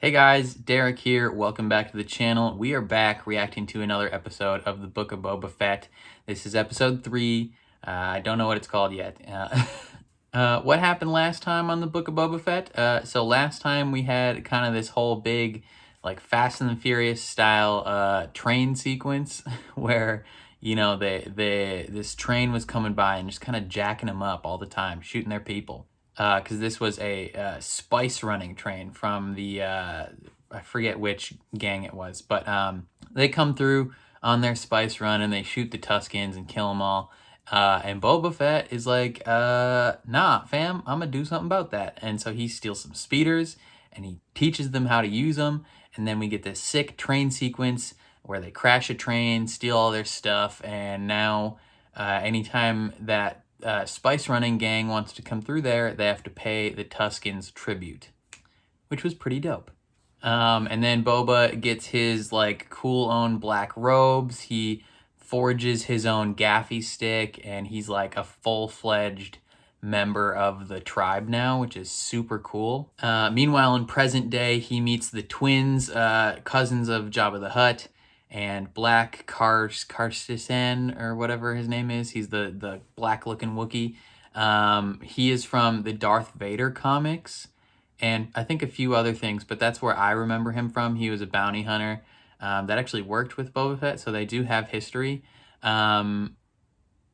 Hey guys, Derek here. Welcome back to the channel. We are back reacting to another episode of the Book of Boba Fett. This is episode 3. I don't know what it's called yet. What happened last time on the Book of Boba Fett? So last time we had kind of this whole big, like Fast and the Furious style train sequence where, you know, this train was coming by and just kind of jacking them up all the time, shooting their people. Because this was a spice running train from the, I forget which gang it was, but they come through on their spice run and they shoot the Tuskens and kill them all. And Boba Fett is like, nah, fam, I'm gonna do something about that. And so he steals some speeders and he teaches them how to use them. And then we get this sick train sequence where they crash a train, steal all their stuff, and now anytime that spice running gang wants to come through there, they have to pay the Tuskens tribute, which was pretty dope. And then Boba gets his like cool own black robes. He forges his own gaffy stick and he's like a full-fledged member of the tribe now, which is super cool. Meanwhile, in present day, he meets the twins, cousins of Jabba the Hutt, and Black Karstisan, or whatever his name is. He's the black-looking Wookiee. He is from the Darth Vader comics, and I think a few other things, but that's where I remember him from. He was a bounty hunter that actually worked with Boba Fett, so they do have history. And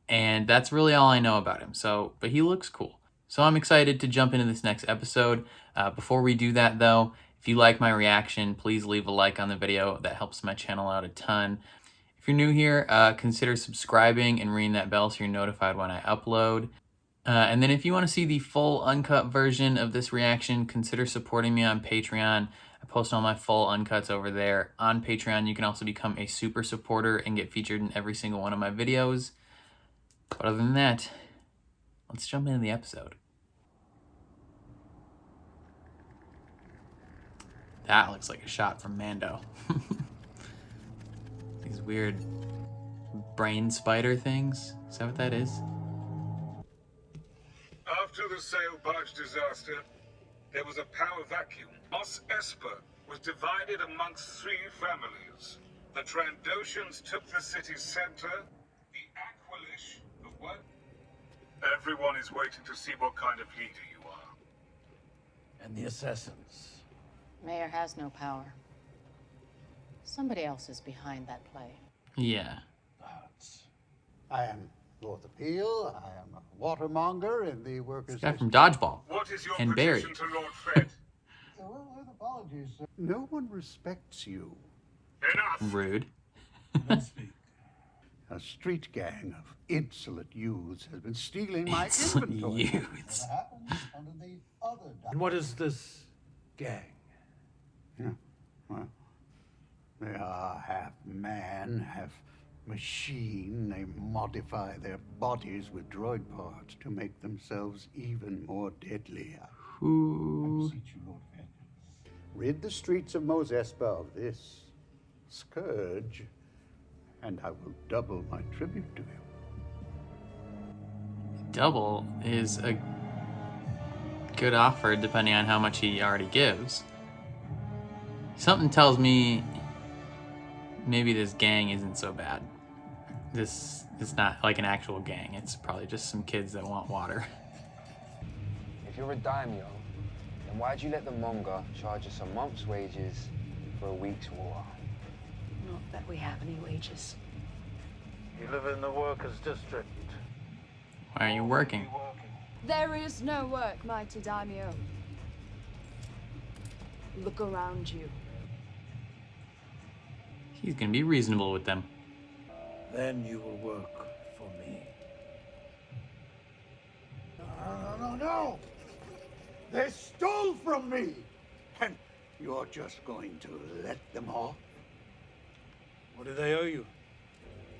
that's really all I know about him. So, but he looks cool. So I'm excited to jump into this next episode. Before we do that, though, if you like my reaction, please leave a like on the video. That helps my channel out a ton. If you're new here, consider subscribing and ringing that bell so you're notified when I upload. And then if you want to see the full uncut version of this reaction, consider supporting me on Patreon. I post all my full uncuts over there on Patreon. You can also become a super supporter and get featured in every single one of my videos. But other than that, let's jump into the episode. That looks like a shot from Mando. These weird brain spider things. Is that what that is? After the sail barge disaster, there was a power vacuum. Mos Espa was divided amongst 3 families. The Trandoshans took the city's center, the Aqualish, the what? Everyone is waiting to see what kind of leader you are. And the assassins. Mayor has no power. Somebody else is behind that play. Yeah. I am Lord Appeal. I am a watermonger in the workers' This guy from Dodgeball. What is your And Barry. petition to Lord Fett? Well, with apologies, sir. No one respects you. Enough! Rude. A street gang of insolent youths has been stealing my Insolent inventory. youths. And what is this gang? Yeah, well, they are half man, half machine. They modify their bodies with droid parts to make themselves even more deadly. Ooh. Rid the streets of Mos Espa of this scourge, and I will double my tribute to you. Double is a good offer depending on how much he already gives. Something tells me maybe this gang isn't so bad. This is not like an actual gang. It's probably just some kids that want water. If you're a daimyo, then why'd you let the Monga charge us a month's wages for a week's war? Not that we have any wages. You live in the workers' district. Why aren't you working? There is no work, mighty daimyo. Look around you. He's gonna be reasonable with them. Then you will work for me. No! They stole from me! And you're just going to let them off? What do they owe you?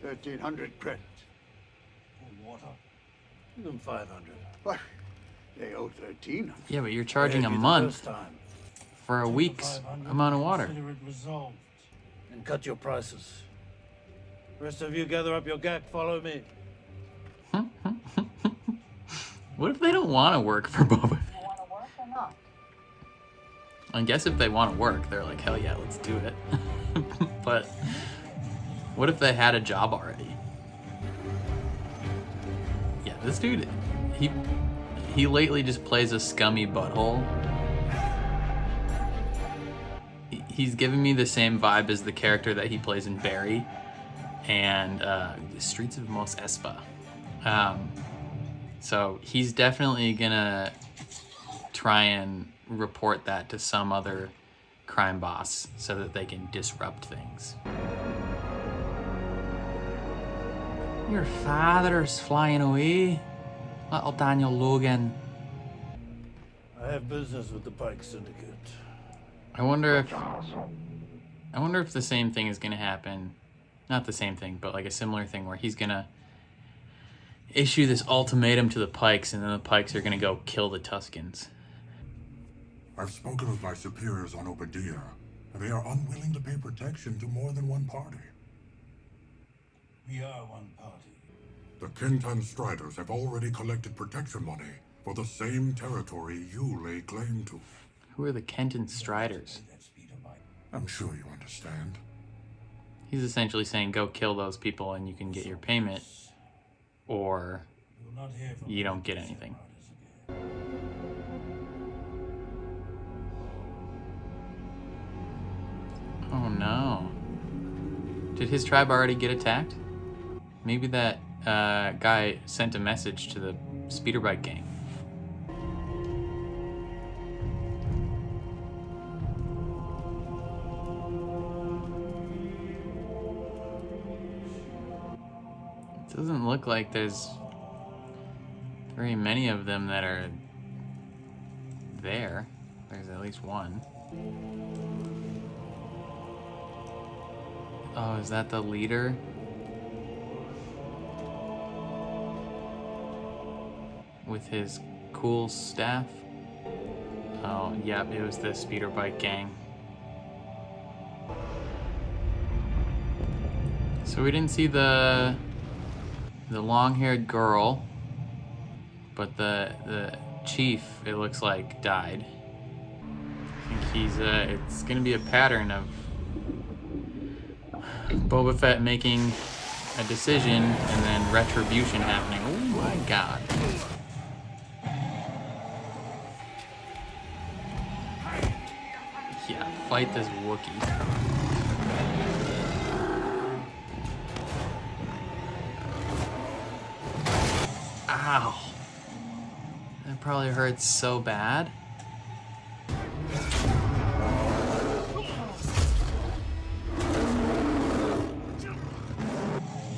1,300 credits. For water. Give them 500. What? They owe 1,300. Yeah, but you're charging a Maybe the month first time. for a week's 500, amount of water. Consider it resolved. And cut your prices. Rest of you gather up your gack, follow me. What if they don't want to work for Boba Fett? You want to work or not? I guess if they want to work, they're like, hell yeah, let's do it. But what if they had a job already? Yeah, this dude, he lately just plays a scummy butthole. He's giving me the same vibe as the character that he plays in Barry and the Streets of Mos Espa. So he's definitely gonna try and report that to some other crime boss so that they can disrupt things. Your father's flying away, little Daniel Logan. I have business with the Pike Syndicate. I wonder if the same thing is gonna happen. Not the same thing, but like a similar thing where he's gonna issue this ultimatum to the Pikes, and then the Pikes are gonna go kill the Tuskens. I've spoken with my superiors on Obadiah, and they are unwilling to pay protection to more than one party. We are one party. The Kentan Striders have already collected protection money for the same territory you lay claim to. Who are the Kentan Striders? I'm sure you understand. He's essentially saying, go kill those people and you can get your payment, or you don't get anything. Oh no. Did his tribe already get attacked? Maybe that guy sent a message to the speeder bike gang. It doesn't look like there's very many of them that are there. There's at least one. Oh, is that the leader? With his cool staff? Oh, yep, it was the speeder bike gang. So we didn't see the long-haired girl, but the chief, it looks like, died. I think he's it's gonna be a pattern of Boba Fett making a decision and then retribution happening. Oh my god. Yeah, fight this Wookiee. Ow. That probably hurts so bad.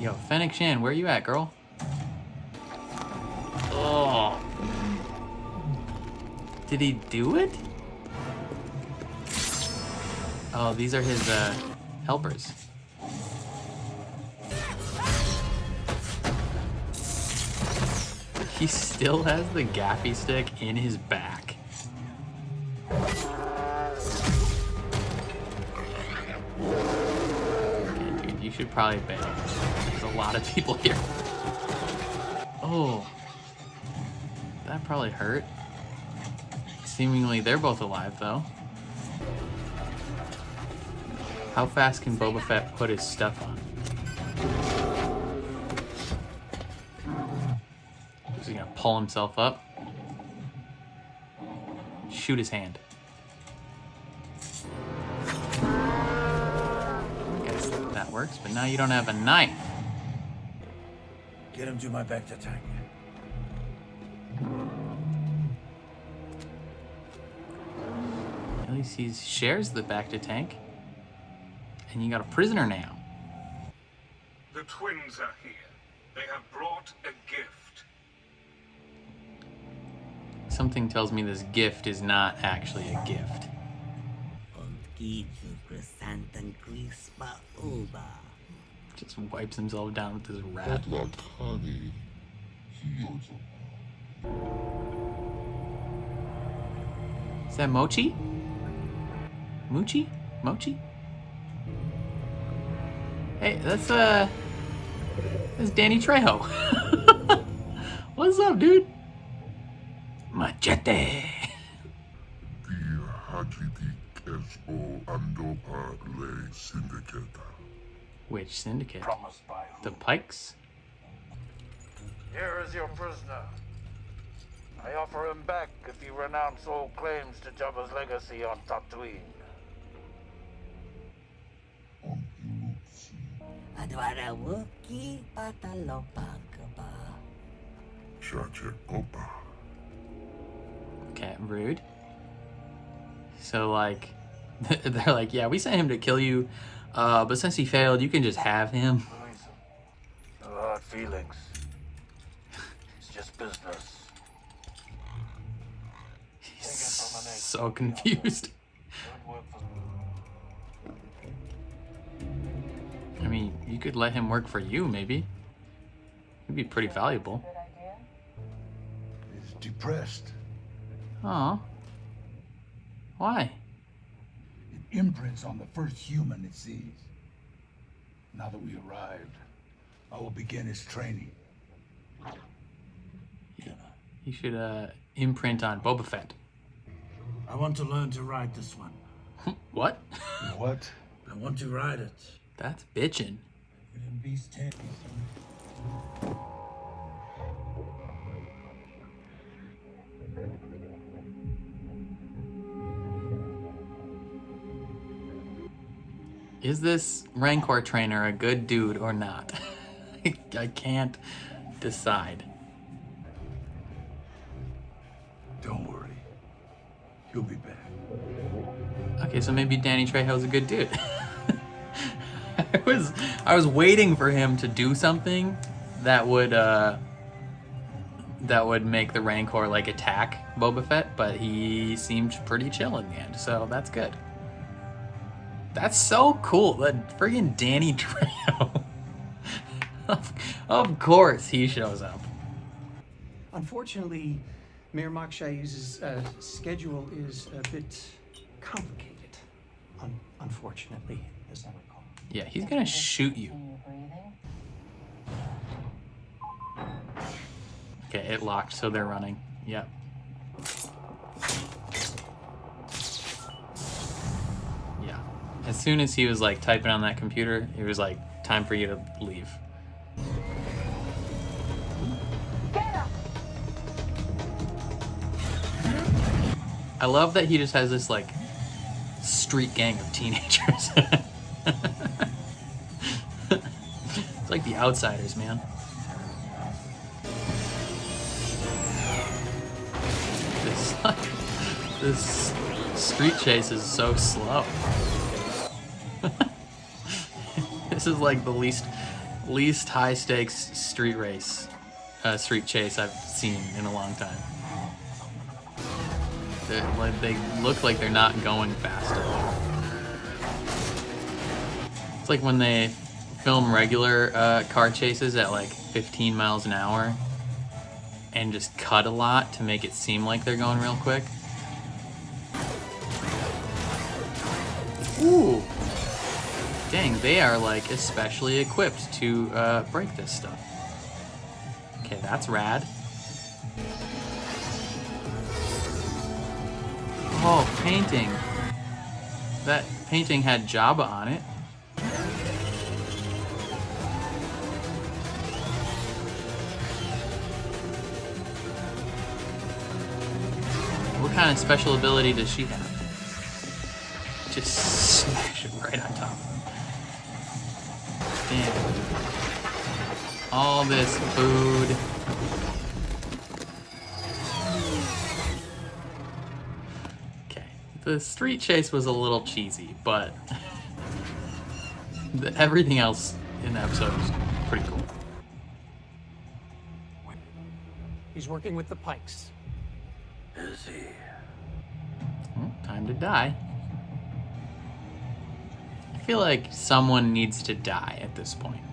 Yo, Fennec Shan, where you at, girl? Oh. Did he do it? Oh, these are his helpers. He still has the gaffy stick in his back. Okay, dude, you should probably bail. There's a lot of people here. Oh. That probably hurt. Seemingly they're both alive, though. How fast can Boba Fett put his stuff on? Is he gonna pull himself up? Shoot his hand. Guess that works, but now you don't have a knife. Get him to my Bacta tank. At least he shares the Bacta tank. And you got a prisoner now. The twins are here. They have brought a gift. Something tells me this gift is not actually a gift. Just wipes himself down with his rat. Is that Mochi? Moochie? Mochi? Hey, that's Danny Trejo. What's up, dude? Machete. The Which syndicate? Promised by who? The Pikes? Here is your prisoner. I offer him back if you renounce all claims to Jabba's legacy on Tatooine. Okay, rude. So, like, they're like, yeah, we sent him to kill you, but since he failed, you can just have him. No hard feelings. It's just business. He's so confused. I mean, you could let him work for you, maybe. He'd be pretty valuable. He's depressed. Aw. Why? It imprints on the first human it sees. Now that we arrived, I will begin his training. You should imprint on Boba Fett. I want to learn to ride this one. What? What? I want to ride it. That's bitchin'. Is this Rancor trainer a good dude or not? I can't decide. Don't worry. He'll be back. Okay, so maybe Danny Trejo's a good dude. I was waiting for him to do something that would make the Rancor like attack Boba Fett, but he seemed pretty chill in the end, so that's good. That's so cool. That friggin' Danny Trejo. Of course he shows up. Unfortunately, Mayor Makshai's schedule is a bit complicated. Unfortunately, as I recall. Yeah, he's gonna shoot you. Okay, it locked, so they're running. Yep. Yeah. As soon as he was like typing on that computer, it was like, time for you to leave. I love that he just has this like street gang of teenagers. It's like the Outsiders, man. This street chase is so slow. This is like the least high stakes street chase I've seen in a long time. They look like they're not going fast at all. It's like when they film regular car chases at like 15 miles an hour and just cut a lot to make it seem like they're going real quick. Ooh! Dang, they are like especially equipped to break this stuff. Okay, that's rad. Oh, painting. That painting had Jabba on it. What kind of special ability does she have? Just smash it right on top. Damn. All this food. The street chase was a little cheesy, but everything else in the episode was pretty cool. He's working with the Pikes. Is he? Well, time to die. I feel like someone needs to die at this point.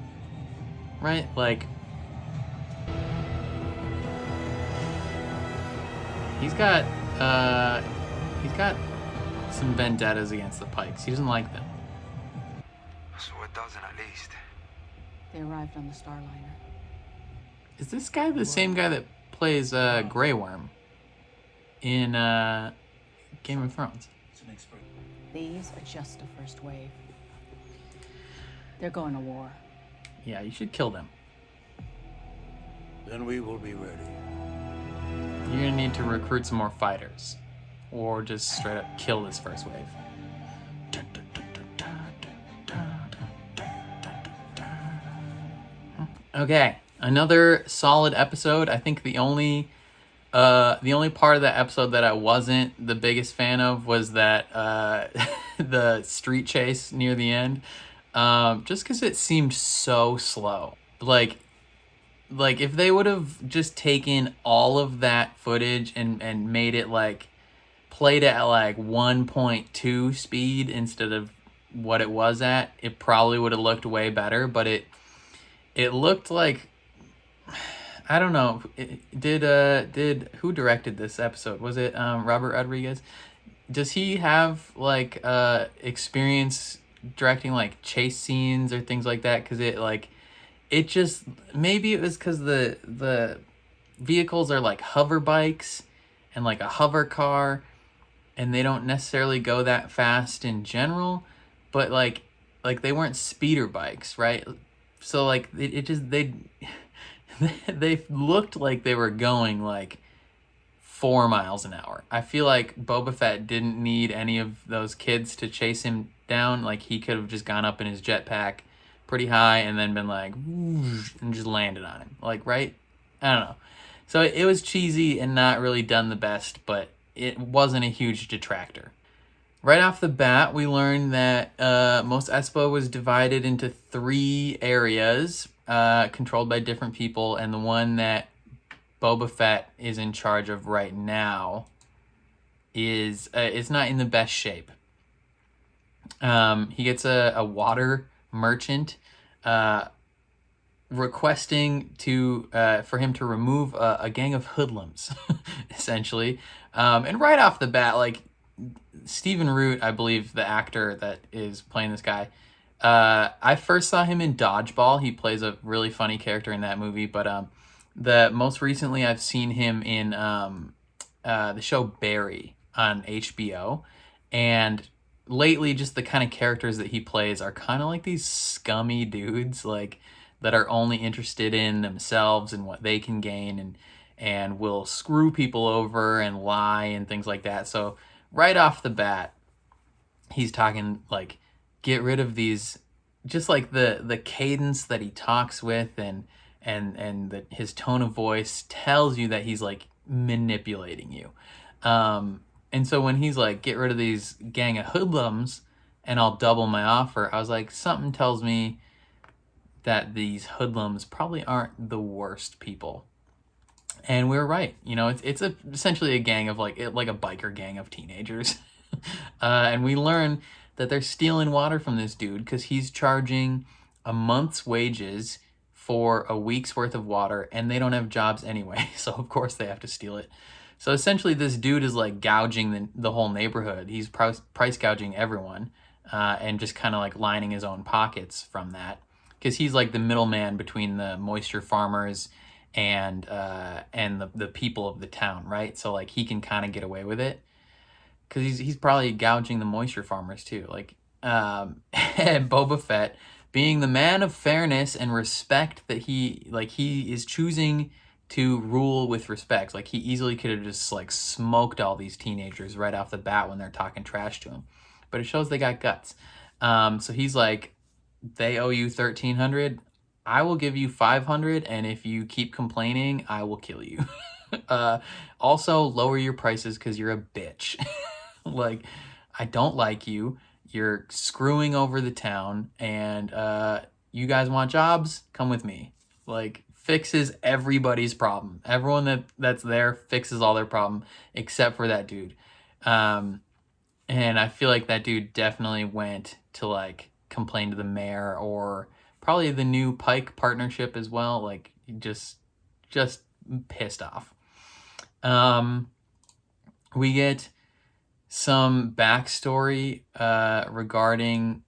Right? Like, he's got some vendettas against the Pikes. He doesn't like them. So a dozen at least. They arrived on the Starliner. Is this guy the same guy that plays Grey Worm in Game of Thrones? These are just the first wave. They're going to war. Yeah, you should kill them. Then we will be ready. You're gonna need to recruit some more fighters, or just straight up kill this first wave. Okay, another solid episode. I think the only part of that episode that I wasn't the biggest fan of was that the street chase near the end, just because it seemed so slow. Like if they would have just taken all of that footage and made it like played at like 1.2 speed instead of what it was at, it probably would have looked way better. But it looked like, I don't know. Did who directed this episode? Was it Robert Rodriguez? Does he have like experience directing like chase scenes or things like that? Because it just, maybe it was because the vehicles are like hover bikes and like a hover car, and they don't necessarily go that fast in general, but like they weren't speeder bikes, right? So like it just they looked like they were going like 4 miles an hour. I feel like Boba Fett didn't need any of those kids to chase him down. Like he could have just gone up in his jetpack pretty high and then been like whoosh, and just landed on him, like, right? I don't know. So it was cheesy and not really done the best, but it wasn't a huge detractor. Right off the bat, we learned that Mos Espa was divided into 3 areas controlled by different people, and the one that Boba Fett is in charge of right now is not in the best shape. He gets a water merchant requesting for him to remove a gang of hoodlums, essentially. And right off the bat, like, Stephen Root, I believe the actor that is playing this guy, I first saw him in Dodgeball. He plays a really funny character in that movie, but the most recently I've seen him in the show Barry on HBO, and lately just the kind of characters that he plays are kind of like these scummy dudes, like, that are only interested in themselves and what they can gain, and will screw people over and lie and things like that. So right off the bat, he's talking like, get rid of these, just like the cadence that he talks with, and his tone of voice tells you that he's like manipulating you. And so when he's like, get rid of these gang of hoodlums and I'll double my offer, I was like, something tells me that these hoodlums probably aren't the worst people. And we were right. You know, it's essentially a gang of like a biker gang of teenagers. And we learn that they're stealing water from this dude because he's charging a month's wages for a week's worth of water, and they don't have jobs anyway. So of course they have to steal it. So essentially this dude is like gouging the whole neighborhood. He's price gouging everyone, and just kind of like lining his own pockets from that, because he's like the middleman between the moisture farmers and the people of the town, right? So like he can kind of get away with it because he's probably gouging the moisture farmers too. Like, and Boba Fett, being the man of fairness and respect that he is choosing to rule with respect. Like, he easily could have just like smoked all these teenagers right off the bat when they're talking trash to him, but it shows they got guts. So he's like, they owe you 1,300. I will give you 500, and if you keep complaining, I will kill you. Also, lower your prices because you're a bitch. Like, I don't like you. You're screwing over the town, and you guys want jobs? Come with me. Like, fixes everybody's problem. Everyone that's there fixes all their problem except for that dude. And I feel like that dude definitely went to like complain to the mayor, or probably the new Pike partnership as well. Like, just pissed off. We get some backstory regarding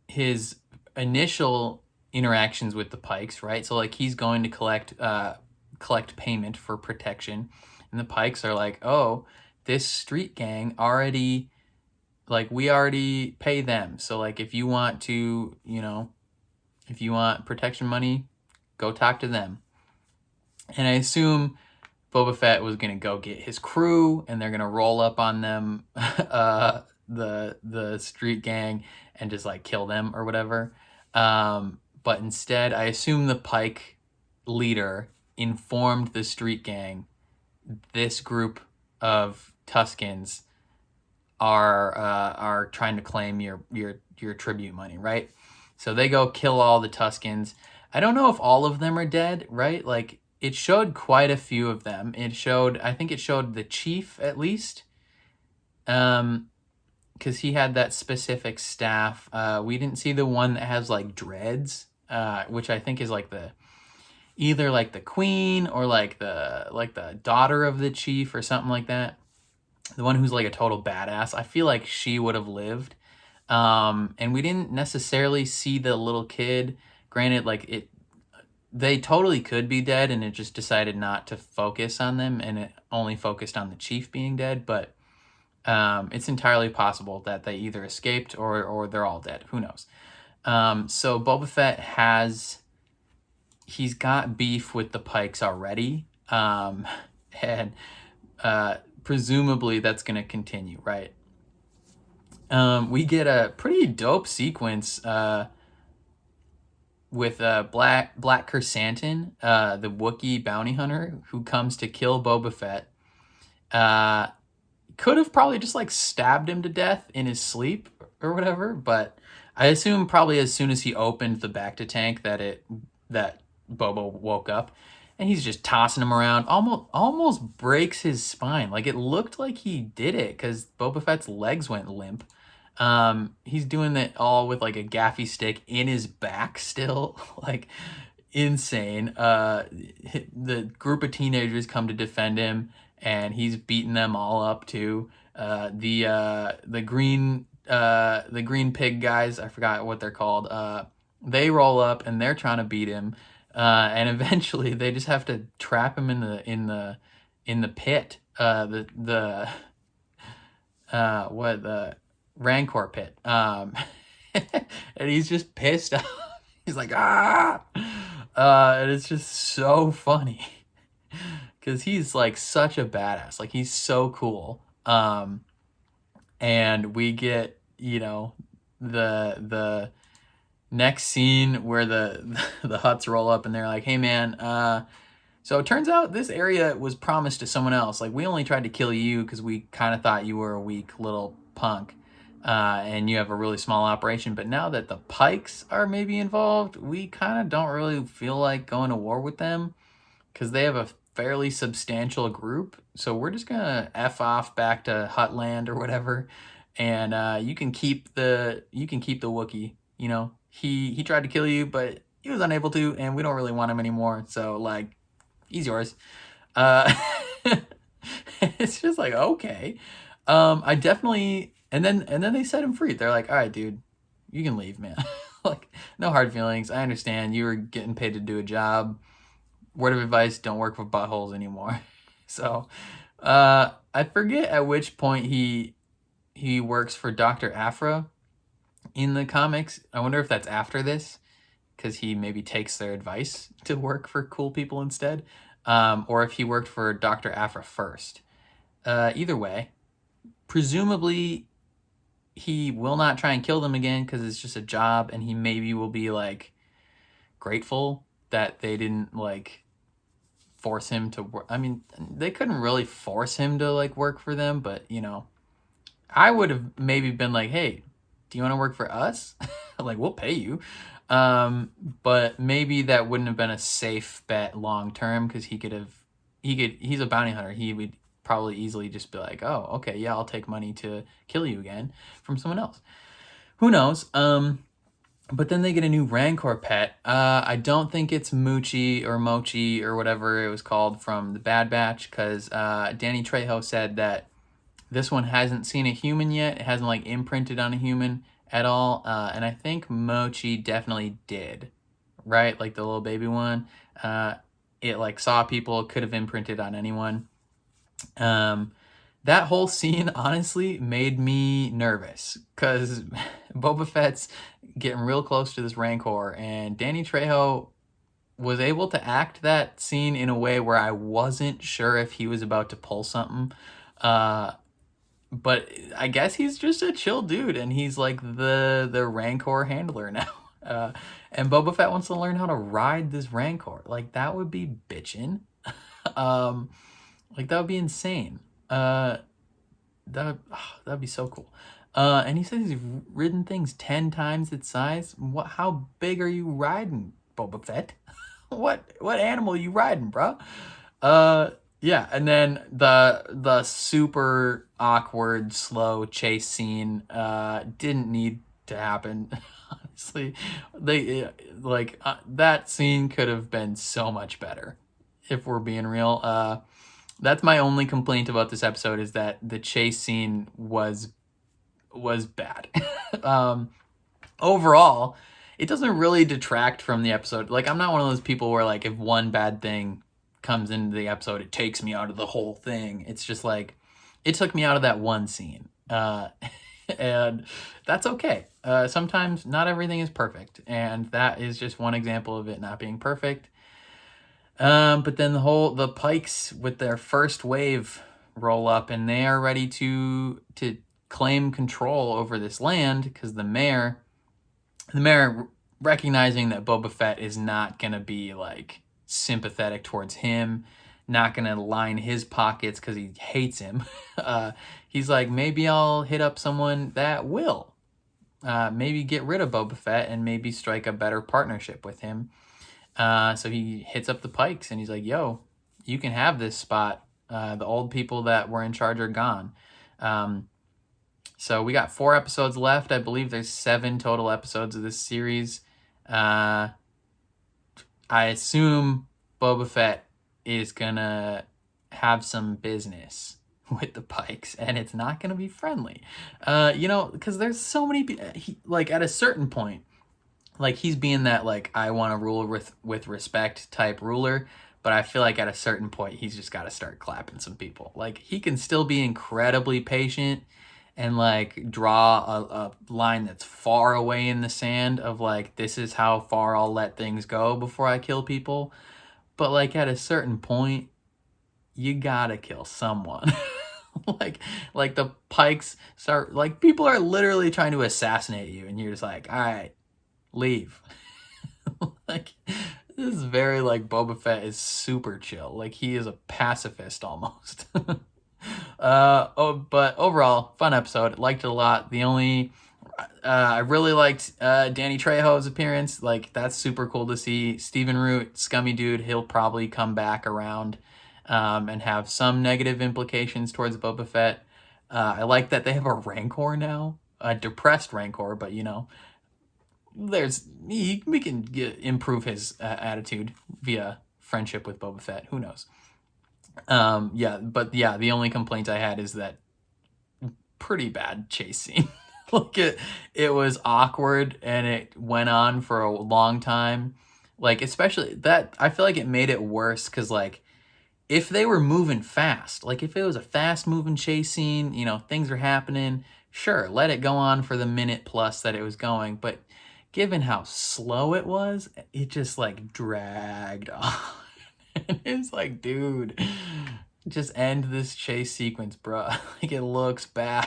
his initial interactions with the Pikes, right? So like, he's going to collect payment for protection, and the Pikes are like, oh, this street gang already like we already pay them. So like if you want to, if you want protection money, go talk to them. And I assume Boba Fett was gonna go get his crew, and they're gonna roll up on them, the street gang, and just like kill them or whatever. But instead, I assume the Pike leader informed the street gang, this group of Tuskens are trying to claim your tribute money, right? So they go kill all the Tuskens. I don't know if all of them are dead, right? Like it showed quite a few of them. I think it showed the chief at least, because he had that specific staff. We didn't see the one that has like dreads, which I think is like either like the queen or like the daughter of the chief or something like that. The one who's like a total badass. I feel like she would have lived. And we didn't necessarily see the little kid. Granted, like they totally could be dead, and it just decided not to focus on them, and it only focused on the chief being dead. But it's entirely possible that they either escaped or they're all dead. Who knows? So Boba Fett he's got beef with the Pikes already, and presumably that's going to continue, right? We get a pretty dope sequence with Black Krrsantan, the Wookiee bounty hunter who comes to kill Boba Fett. Could have probably just like stabbed him to death in his sleep or whatever, but I assume probably as soon as he opened the Bacta tank that Boba woke up, and he's just tossing him around, almost breaks his spine. Like it looked like he did it because Boba Fett's legs went limp. He's doing it all with like a gaffy stick in his back still, like insane. The group of teenagers come to defend him, and he's beating them all up too. The green pig guys, I forgot what they're called. They roll up and they're trying to beat him. And eventually they just have to trap him in the pit, the Rancor pit, and he's just pissed off. He's like, and it's just so funny because he's like such a badass, like he's so cool. And we get the next scene where the Hutts roll up and they're like, hey man, so it turns out this area was promised to someone else. Like we only tried to kill you because we kind of thought you were a weak little punk, and you have a really small operation. But now that the Pikes are maybe involved, we kind of don't really feel like going to war with them because they have a fairly substantial group. So we're just gonna F off back to Hutland or whatever, and you can keep the Wookiee. He tried to kill you, but he was unable to, and we don't really want him anymore. So like, he's yours. It's just like, okay. I definitely, and then they set him free. They're like, all right, dude, you can leave, man. Like, no hard feelings. I understand you were getting paid to do a job. Word of advice, don't work for buttholes anymore. So, I forget at which point he works for Dr. Aphra in the comics. I wonder if that's after this, because he maybe takes their advice to work for cool people instead, or if he worked for Dr. Aphra first. Either way, presumably he will not try and kill them again because it's just a job, and he maybe will be like grateful that they didn't like force him to work. I mean, they couldn't really force him to like work for them, but I would have maybe been like, hey, do you want to work for us? Like, we'll pay you. But maybe that wouldn't have been a safe bet long term, because he's a bounty hunter. He would probably easily just be like, oh, okay, yeah, I'll take money to kill you again from someone else. Who knows? But then they get a new Rancor pet. I don't think it's Moochie or Mochi or whatever it was called from the Bad Batch, because Danny Trejo said that this one hasn't seen a human yet. It hasn't like imprinted on a human at all. And I think Mochi definitely did, right? Like the little baby one. It like saw people, could have imprinted on anyone. That that whole scene honestly made me nervous because Boba Fett's getting real close to this Rancor, and Danny Trejo was able to act that scene in a way where I wasn't sure if he was about to pull something. But I guess he's just a chill dude, and he's like the Rancor handler now. And Boba Fett wants to learn how to ride this Rancor. Like, that would be bitchin'. Like, that would be insane. That'd be so cool. And he says he's ridden things 10 times its size. How big are you riding, Boba Fett? What animal are you riding, bro? Yeah, and then the super awkward, slow chase scene didn't need to happen. Honestly, that scene could have been so much better, if we're being real. That's my only complaint about this episode, is that the chase scene was bad. Overall, it doesn't really detract from the episode. Like, I'm not one of those people where, like, if one bad thing comes into the episode, it takes me out of the whole thing. It's just like, it took me out of that one scene. And that's okay. Sometimes not everything is perfect, and that is just one example of it not being perfect. But then the Pikes with their first wave roll up, and they are ready to claim control over this land, because the mayor, recognizing that Boba Fett is not going to be like sympathetic towards him, not going to line his pockets because he hates him. He's like, maybe I'll hit up someone that will. Maybe get rid of Boba Fett and maybe strike a better partnership with him. So he hits up the Pikes and he's like, yo, you can have this spot. The old people that were in charge are gone. So we got 4 episodes left. I believe there's 7 total episodes of this series. I assume Boba Fett is gonna have some business with the Pikes, and it's not gonna be friendly. Because there's so many people, like, at a certain point, like, he's being that, like, I want to rule with respect type ruler, but I feel like at a certain point, he's just got to start clapping some people. Like, he can still be incredibly patient and, like, draw a line that's far away in the sand of, like, this is how far I'll let things go before I kill people. But, like, at a certain point, you gotta kill someone. like the Pikes start, like, people are literally trying to assassinate you, and you're just like, all right, leave. Like, this is very, like, Boba Fett is super chill. Like, he is a pacifist almost. But overall, fun episode. Liked it a lot. I really liked Danny Trejo's appearance. Like, that's super cool to see. Stephen Root, scummy dude, he'll probably come back around and have some negative implications towards Boba Fett. I like that they have a Rancor now, a depressed Rancor, but we can improve his attitude via friendship with Boba Fett. Who knows? The only complaint I had is that pretty bad chase scene. Like, it was awkward and it went on for a long time. Like, especially that, I feel like it made it worse because, like, if they were moving fast, like if it was a fast moving chase scene, things are happening, sure, let it go on for the minute plus that it was going. But given how slow it was, it just, like, dragged on. And it's like, dude, just end this chase sequence, bro. Like, it looks bad.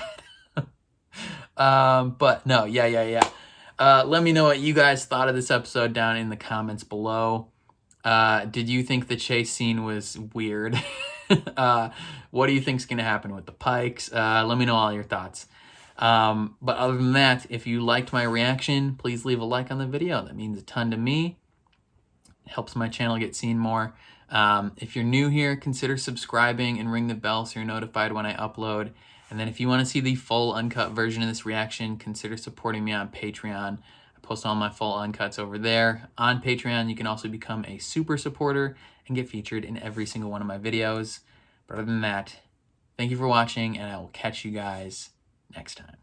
But no, yeah. Let me know what you guys thought of this episode down in the comments below. Did you think the chase scene was weird? What do you think's gonna happen with the Pikes? Let me know all your thoughts. But other than that, if you liked my reaction, please leave a like on the video. That means a ton to me. It helps my channel get seen more. If you're new here, consider subscribing and ring the bell so you're notified when I upload. And then if you want to see the full uncut version of this reaction, consider supporting me on Patreon. I post all my full uncuts over there. On Patreon, you can also become a super supporter and get featured in every single one of my videos. But other than that, thank you for watching, and I will catch you guys next time.